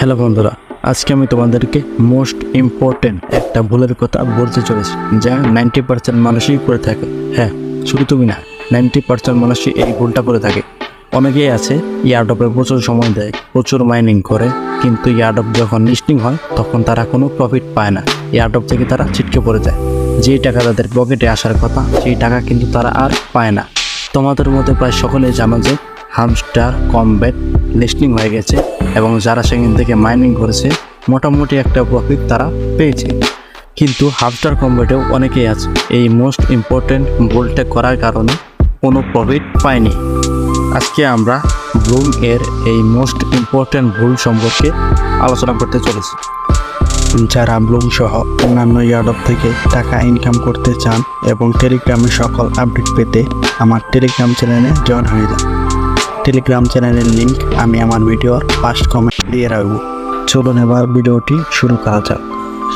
Hello বন্ধুরা, আজকে আমি তোমাদেরকে মোস্ট ইম্পর্টেন্ট একটা ভুলের কথা বলতে চলেছি, যা 90% মানুষই করে থাকে। হ্যাঁ, শুধু তুমি না, 90% মানুষই এই ভুলটা করে থাকে। অনেকেই আছে ইয়ারড্রপে প্রচুর সময় দেয়, প্রচুর মাইনিং করে, কিন্তু ইয়ারড্রপ যখন লিস্টিং হয় তখন তারা কোনো প্রফিট পায় না। ইয়ারড্রপ থেকে তারা ছিটকে পড়ে যায়। যেই টাকা তাদের পকেটে আসার কথা, সেই টাকা কিন্তু তারা আর পায় না। তোমাদের মধ্যে প্রায় সকলেই জানো যে হামস্টার কমব্যাট লিস্টিং হয়ে গেছে এবং যারা সেখান থেকে মাইনিং করেছে মোটামুটি একটা প্রফিট তারা পেয়েছে। কিন্তু হামস্টার কমব্যাটেও অনেকেই আছে এই মোস্ট ইম্পর্টেন্ট ভুলটা করার কারণে কোনো প্রফিট পায়নি। আজকে আমরা ব্লুম এর এই মোস্ট ইম্পর্টেন্ট ভুল সম্পর্কে আলোচনা করতে চলেছি। যারা ব্লুম সহ অন্যান্য ইয়ারড্রপ থেকে টাকা ইনকাম করতে চান এবং টেলিগ্রামের সকল আপডেট পেতে আমার টেলিগ্রাম চ্যানেলে জয়েন হয়ে যান। টেলিগ্রাম চ্যানেলের লিঙ্ক আমি আমার ভিডিওর ফার্স্ট কমেন্ট দিয়ে রাখবো। চলুন এবার ভিডিওটি শুরু করা যাক।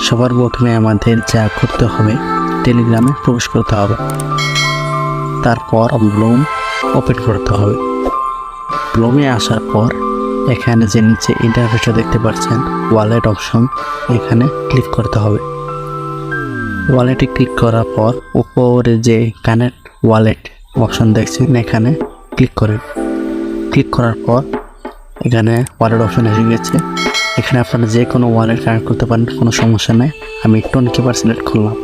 সবার প্রথমে আমাদের যা করতে হবে, টেলিগ্রামে প্রবেশ করতে হবে, তারপর ব্লুম ওপেন করতে হবে। ব্লুমে আসার পর এখানে যে নিচে ইন্টারফেসটা দেখতে পাচ্ছেন ওয়ালেট অপশন, এখানে ক্লিক করতে হবে। ওয়ালেটে ক্লিক করার পর উপরে যে কানেক্ট ওয়ালেট অপশন দেখছেন এখানে ক্লিক করেন। ক্লিক করার পর এখানে ওয়ালেট অপশন এসে গেছে। এখানে আপনারা যে কোনো ওয়ালেট কানেক্ট করতে পারেন, কোনো সমস্যা নেই। আমি টোন কিপার সিলেক্ট করলাম।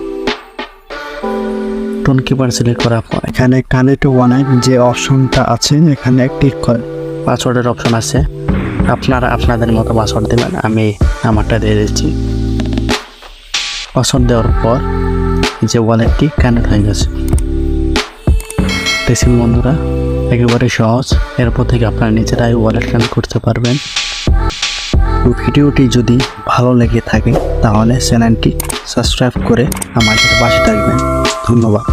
টোন কিপার সিলেক্ট করার পর এখানে কানেক্ট ওয়ালেট যে অপশনটা আছে এখানে ক্লিক করেন। পাসওয়ার্ডের অপশন আছে, আপনারা আপনাদের মতো পাসওয়ার্ড দেবেন। আমি আমারটা দিয়ে দিচ্ছি। পাসওয়ার্ড দেওয়ার পর যে ওয়ালেটটি কানেক্ট হয়ে গেছে। দেখছেন বন্ধুরা, একেবারে সহজ। এরপর থেকে আপনারা নিজেরাই ওয়ালেট কানেক্ট করতে পারবেন। ভিডিওটি যদি ভালো লেগে থাকে তাহলে চ্যানেলটি সাবস্ক্রাইব করে আমাদের পাশে থাকবেন। ধন্যবাদ।